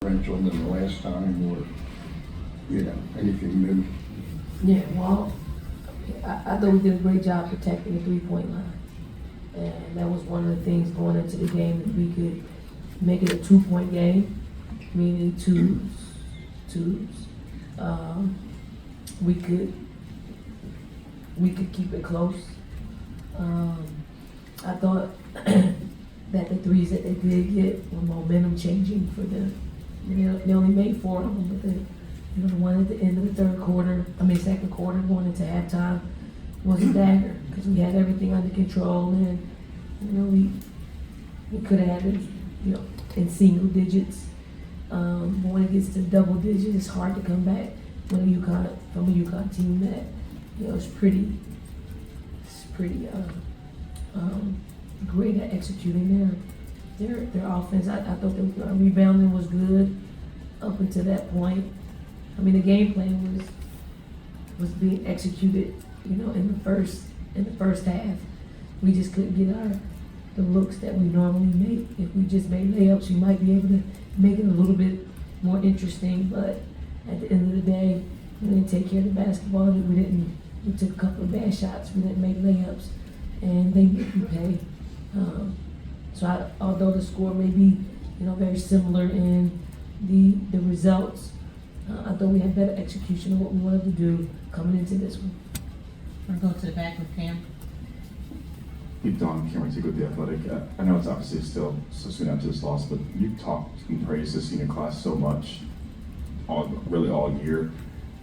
differential than the last time, or, anything new? Yeah, well, I thought we did a great job protecting the 3-point line. And that was one of the things going into the game, that we could make it a 2-point game, meaning twos. We could keep it close. I thought that the threes that they did get were momentum changing for them. They only made 4 of them, but the one at the end of the second quarter going into halftime was a dagger, because we had everything under control, and we could have had it, in single digits. But when it gets to double digits, it's hard to come back from a UConn team that is pretty great at executing their offense. I thought the rebounding was good up until that point. I mean, the game plan was being executed, in the first half. We just couldn't get the looks that we normally make. If we just made layups, we might be able to make it a little bit more interesting. But at the end of the day, we didn't take care of the basketball. We took a couple of bad shots. We didn't make layups, and they make you pay. Although the score may be, very similar in the results, I thought we had better execution of what we wanted to do coming into this one. I'm going to go to the back with Cam. Hey, Don, Cameron Tick with The Athletic. I know it's obviously still so soon after this loss, but you talked and praised the senior class so much really all year.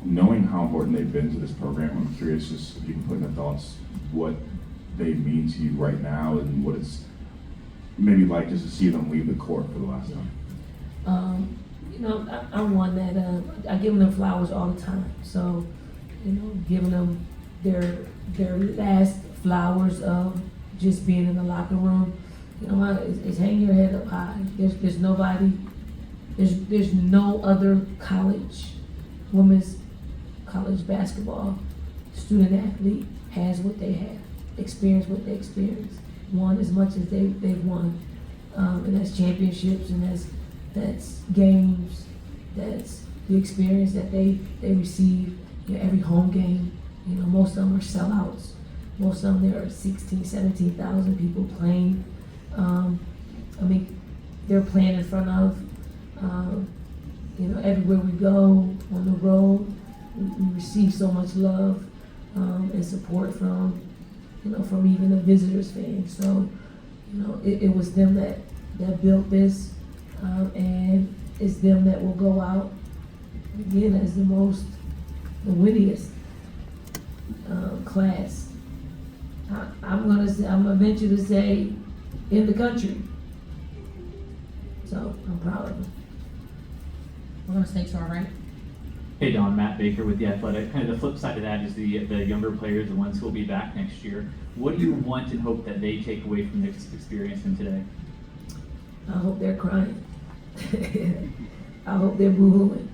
Knowing how important they've been to this program, I'm curious just if you can put into thoughts what they mean to you right now and what it's maybe like just to see them leave the court for the last time. I'm one that I give them flowers all the time. So, giving them their last flowers of just being in the locker room, is hang your head up high. There's no other women's college basketball student athlete has what they have, experienced what they experienced, won as much as they've won, and that's championships, and that's games, that's the experience that they receive. Every home game, most of them are sellouts. Most of them, there are 16,000, 17,000 people playing. They're playing in front of, everywhere we go on the road. We receive so much love and support from even the visitors' fans. So, it was them that built this, and it's them that will go out again as the winniest class. I'm gonna venture to say in the country. So I'm proud of them. We're going to stay to our right. Hey Don, Matt Baker with The Athletic. Kind of the flip side of that is the younger players, the ones who will be back next year. What do you want and hope that they take away from this experience from today? I hope they're crying. I hope they're boo-hooing.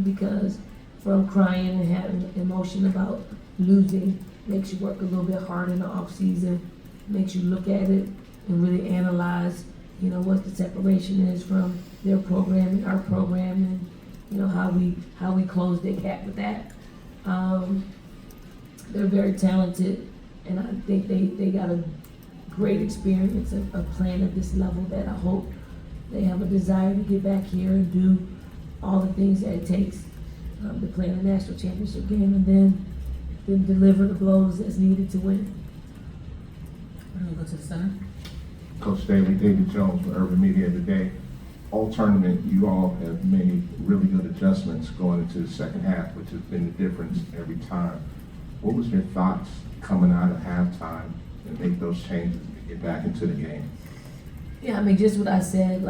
Because from crying and having emotion about losing makes you work a little bit harder in the off season, makes you look at it and really analyze, what the separation is from their program and our program, and how we close the gap with that. They're very talented, and I think they got a great experience of playing at this level, that I hope they have a desire to get back here and do all the things that it takes to play in a national championship game, and then deliver the blows that's needed to win. We're going to go to the center. Coach Daly, David Jones with Urban Media Today. All tournament, you all have made really good adjustments going into the second half, which has been the difference every time. What was your thoughts coming out of halftime and make those changes to get back into the game? Yeah, just what I said,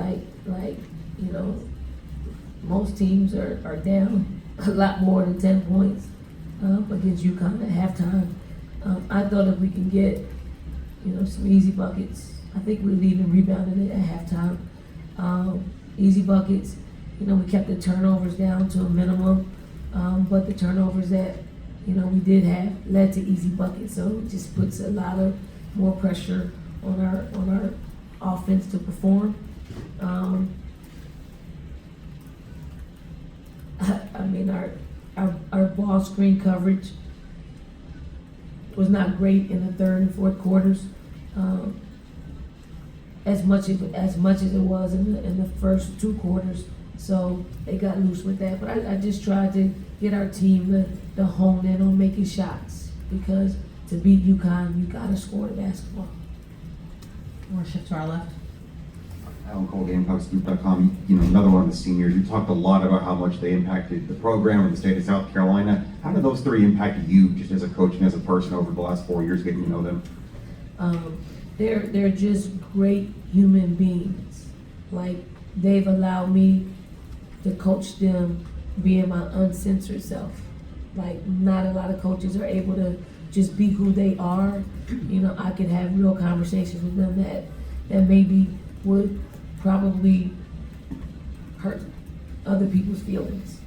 most teams are down a lot more than 10 points against UConn at halftime. I thought if we can get, some easy buckets, I think we're leaving rebounding at halftime. Easy buckets, we kept the turnovers down to a minimum, but the turnovers that, we did have led to easy buckets. So it just puts a lot of more pressure on our offense to perform. I mean, our ball screen coverage was not great in the third and fourth quarters. As much as it was in the first two quarters. So they got loose with that. But I just tried to get our team to hone in on making shots, because to beat UConn, you gotta score the basketball. We're gonna shift to our left. Alan Cole, GamecockScoop.com. You know, another one of the seniors. You talked a lot about how much they impacted the program and the state of South Carolina. How did those three impact you, just as a coach and as a person, over the last 4 years, getting to know them? They're just great human beings. Like, they've allowed me to coach them being my uncensored self. Like, not a lot of coaches are able to just be who they are. You know, I can have real conversations with them that maybe would probably hurt other people's feelings.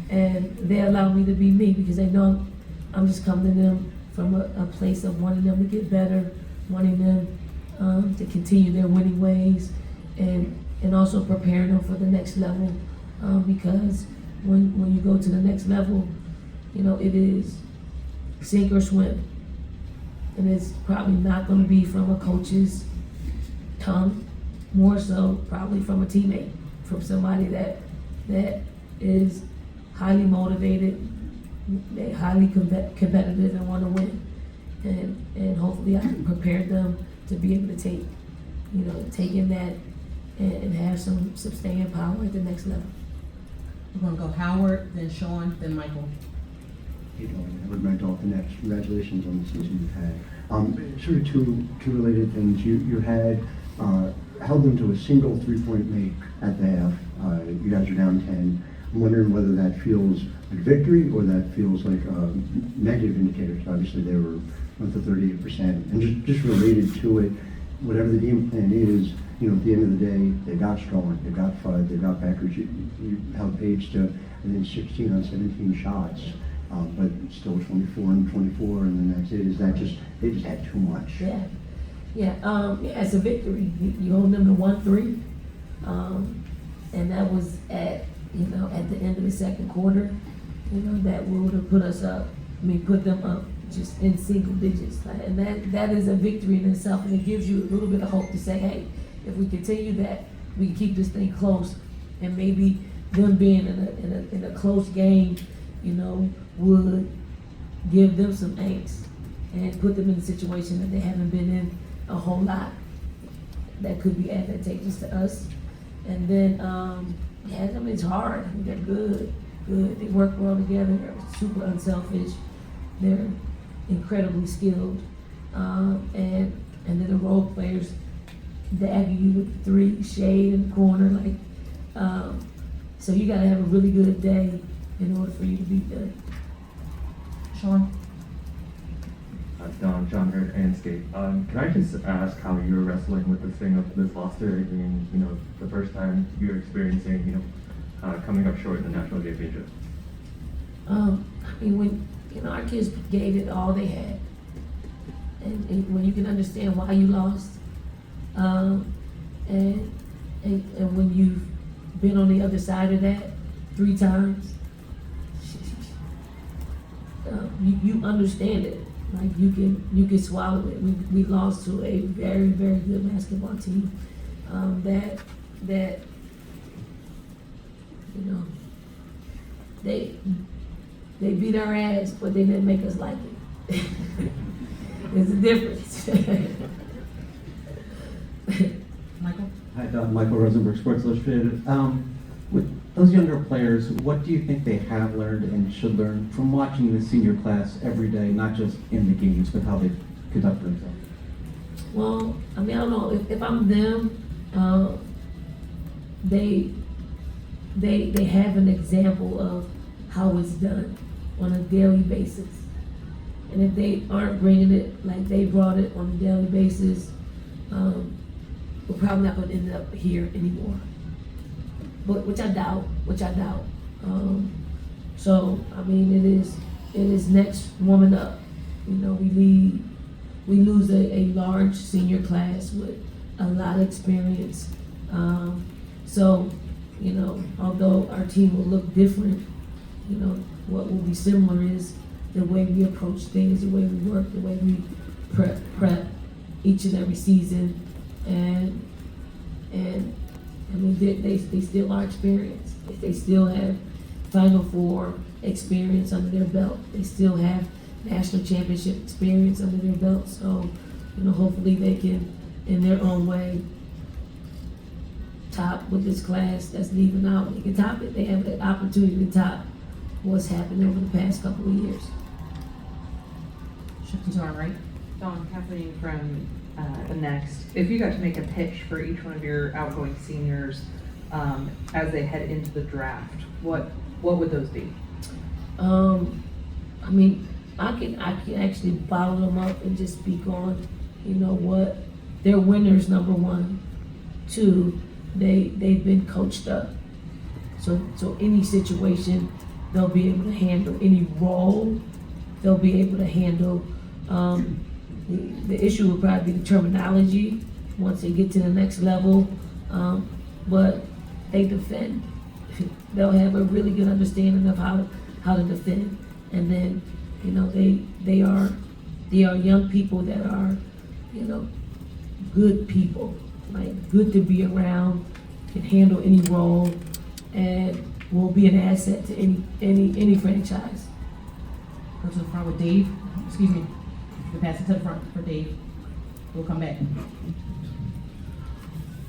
And they allow me to be me, because they know I'm just coming to them from a place of wanting them to get better, wanting them to continue their winning ways, and also preparing them for the next level. Because when you go to the next level, you know, it is sink or swim. And it's probably not gonna be from a coach's tongue, more so probably from a teammate, from somebody that is highly motivated, they highly competitive and wanna win. And hopefully I can prepare them to be able to take in that and have some staying power at the next level. We're gonna go Howard, then Sean, then Michael. You know, Edward Randolph, and next, congratulations on the season you've had. Sort of two related things. You had held them to a single 3-point make at the half. You guys are down 10. I'm wondering whether that feels like victory or that feels like negative indicators. Obviously, they were with the 38%. And just related to it, whatever the game plan is, you know, at the end of the day, they got strong, they got Fudd, they got Beckers. You held Page to, I think, 16 on 17 shots, but still 24 and 24, and then that's it. Is that just, they just had too much? Yeah, it's a victory. You hold them to 1-3, and that was at the end of the second quarter. You know, that would have put us up. Put them up just in single digits, and that is a victory in itself, and it gives you a little bit of hope to say, hey, if we continue that, we can keep this thing close, and maybe them being in a close game, you know, would give them some angst and put them in a situation that they haven't been in a whole lot that could be advantageous to us. And then, it's hard. They're good. They work well together. They're super unselfish. They're incredibly skilled. And then the role players dagger you with 3, shade in the corner, so you gotta have a really good day in order for you to beat them. Sean? John here at Anscape. Can I just ask how you're wrestling with this thing of this loss today being, you know, the first time you're experiencing, you know, coming up short in the national championship? When, our kids gave it all they had, and when you can understand why you lost, and when you've been on the other side of that 3 times, you understand it. Like, you can swallow it. We lost to a very, very good basketball team. That they beat our ass, but they didn't make us like it. There's a difference. Michael? Hi, Don. Michael Rosenberg, Sports Illustrated. With those younger players, what do you think they have learned and should learn from watching the senior class every day, not just in the games, but how they conduct themselves? Well, I don't know. If I'm them, they have an example of how it's done on a daily basis. And if they aren't bringing it like they brought it on a daily basis, we're probably not going to end up here anymore. But which I doubt. So it is next warming up. We lose a large senior class with a lot of experience. So although our team will look different, you know, what will be similar is the way we approach things, the way we work, the way we prep each and every season, and I mean, they still are experienced. They still have Final Four experience under their belt. They still have national championship experience under their belt. So, you know, hopefully they can, in their own way, top with this class that's leaving out. They can top it. They have the opportunity to top what's happened over the past couple of years. Shifting to our right. Dawn, Kathleen from the Next. If you got to make a pitch for each one of your outgoing seniors as they head into the draft, what would those be? I mean, I can actually bottle them up and just speak on, you know, what they're winners, number one. Two, they've been coached up. So any situation, they'll be able to handle. Any role, they'll be able to handle. The issue will probably be the terminology once they get to the next level, but they defend. They'll have a really good understanding of how to defend, and then, you know, they are young people that are, you know, good people, like good to be around, can handle any role, and will be an asset to any franchise. Go to the front with Dave. Excuse me. We'll pass it to the front for Dave. We'll come back.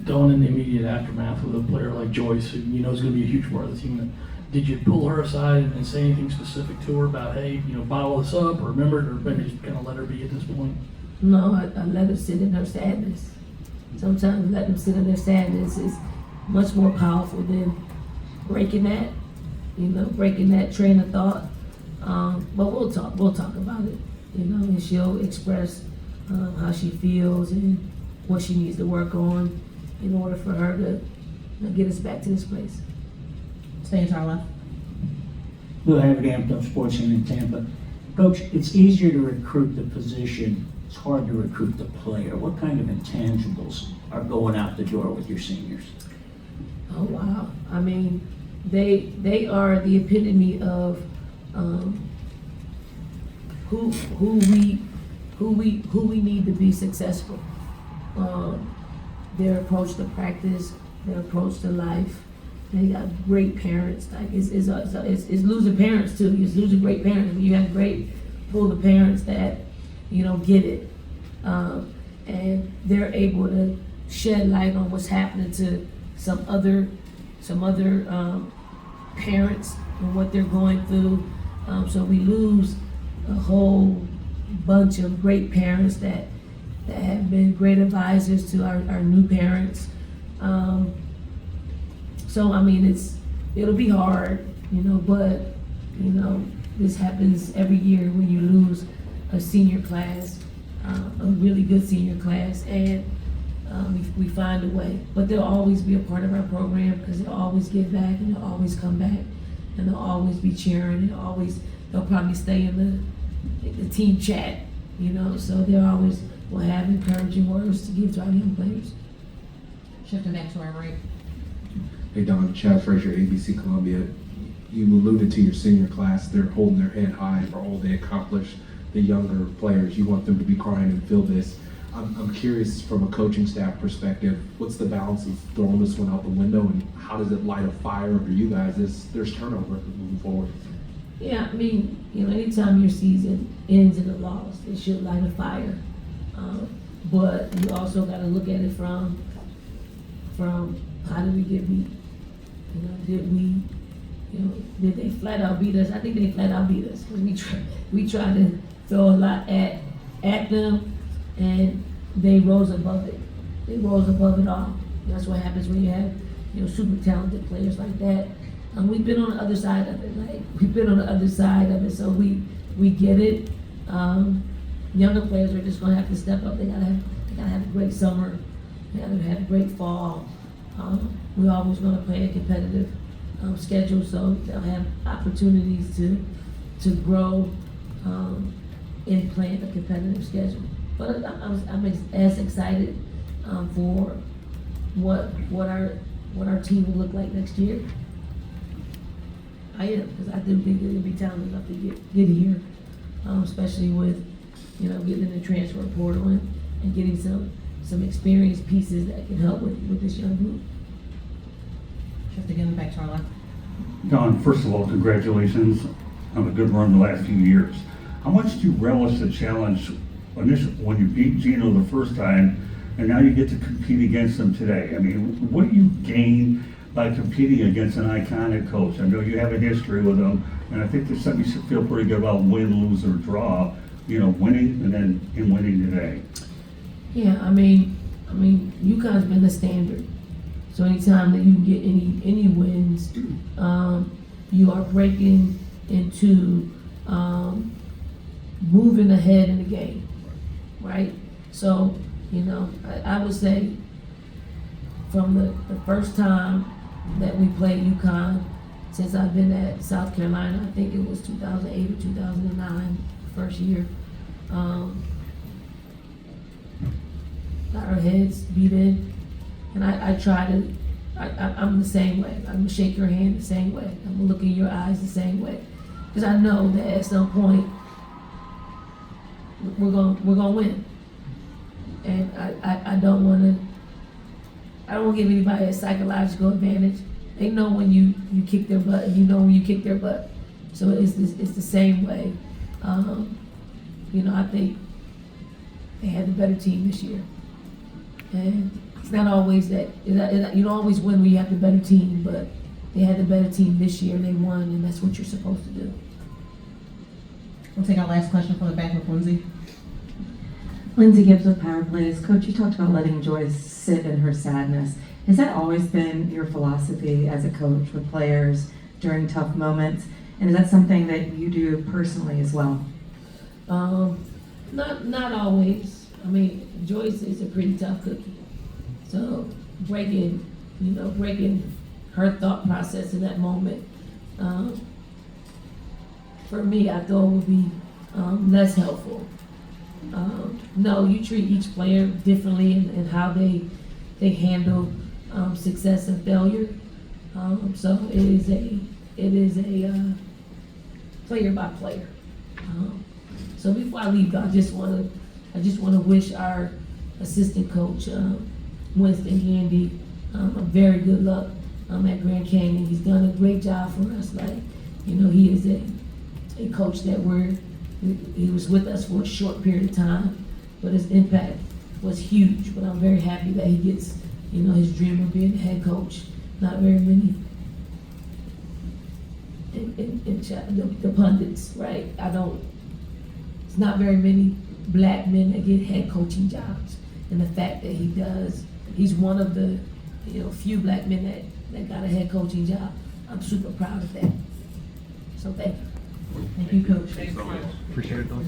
Going in the immediate aftermath with a player like Joyce, who you know is going to be a huge part of the team, did you pull her aside and say anything specific to her about, hey, you know, bottle this up, or remember it, or maybe just kind of let her be at this point? No, I let her sit in her sadness. Sometimes letting them sit in their sadness is much more powerful than breaking that train of thought. But we'll talk about it, you know, and she'll express how she feels and what she needs to work on in order for her to get us back to this place. Stay to our left. Lou Havergam, Sports in Tampa. Coach, it's easier to recruit the position. It's hard to recruit the player. What kind of intangibles are going out the door with your seniors? Oh wow! I mean, they are the epitome of who we need to be successful. Their approach to practice, their approach to life. They got great parents. Like it's losing parents too. It's losing great parents. You have great pool of parents that, you know, get it, and they're able to shed light on what's happening to some other parents and what they're going through. So we lose a whole bunch of great parents that have been great advisors to our new parents. So I mean, it'll be hard, you know, but you know, this happens every year when you lose a senior class, a really good senior class, and we find a way. But they'll always be a part of our program because they'll always give back and they'll always come back and they'll always be cheering and they'll probably stay in the team chat, you know, so they always will have encouraging words to give to our young players. Shifting back to our right. Hey Don, Chad Frazier, ABC Columbia. You alluded to your senior class. They're holding their head high for all they accomplished. The younger players, you want them to be crying and feel this. I'm curious from a coaching staff perspective, what's the balance of throwing this one out the window and how does it light a fire under you guys as there's turnover moving forward? Yeah, I mean, you know, anytime your season ends in a loss, it should light a fire. But you also got to look at it from how did we get beat? You know, did they flat out beat us? I think they flat out beat us because we tried to throw a lot at them, and they rose above it. They rose above it all. That's what happens when you have, you know, super talented players like that. We've been on the other side of it. So we get it. Younger players are just gonna have to step up. They gotta have a great summer. They gotta have a great fall. We're always gonna play a competitive schedule, so they'll have opportunities to grow in playing a competitive schedule. But I'm as excited for what our team will look like next year. I am, because I do think they're gonna be talented enough to get here, especially with, you know, getting in the transfer portal and getting some experienced pieces that can help with this young group. Shift again back to our left. Don, first of all, congratulations on a good run the last few years. How much do you relish the challenge initially when you beat Gino the first time, and now you get to compete against him today? I mean, what do you gain by competing against an iconic coach? I know you have a history with him, and I think there's something you should feel pretty good about win, lose, or draw. You know, winning and then him winning today. Yeah, I mean, UConn's been the standard. So anytime that you get any wins, you are breaking into moving ahead in the game, right? So, you know, I would say from the first time that we played UConn, since I've been at South Carolina, I think it was 2008 or 2009, first year, got our heads beat in, and I try to, I'm the same way. I'm gonna shake your hand the same way. I'm gonna look in your eyes the same way, because I know that at some point we're gonna win, and I don't want to give anybody a psychological advantage. They know when you kick their butt, and you know when you kick their butt. So it's the same way. You know, I think they had the better team this year, and it's not always that you don't always win when you have the better team, but they had the better team this year and they won, and that's what you're supposed to do. We'll take our last question from the back with Lindsay. Lindsay Gibbs with Power Plays. Coach, you talked about letting Joyce sit in her sadness. Has that always been your philosophy as a coach with players during tough moments? And is that something that you do personally as well? Not always. I mean, Joyce is a pretty tough cookie. So breaking her thought process in that moment, for me, I thought would be less helpful. No, you treat each player differently in how they handle success and failure. So it is a player by player. So before I leave, I just want to wish our assistant coach Winston Gandy a very good luck at Grand Canyon. He's done a great job for us. Like, you know, he is a coach that he was with us for a short period of time, but his impact was huge. But I'm very happy that he gets, you know, his dream of being a head coach. Not very many the pundits, right? It's not very many black men that get head coaching jobs, and the fact that he does, he's one of the, you know, few black men that got a head coaching job. I'm super proud of that. So thank you. Thank you, Coach. Appreciate it, Don.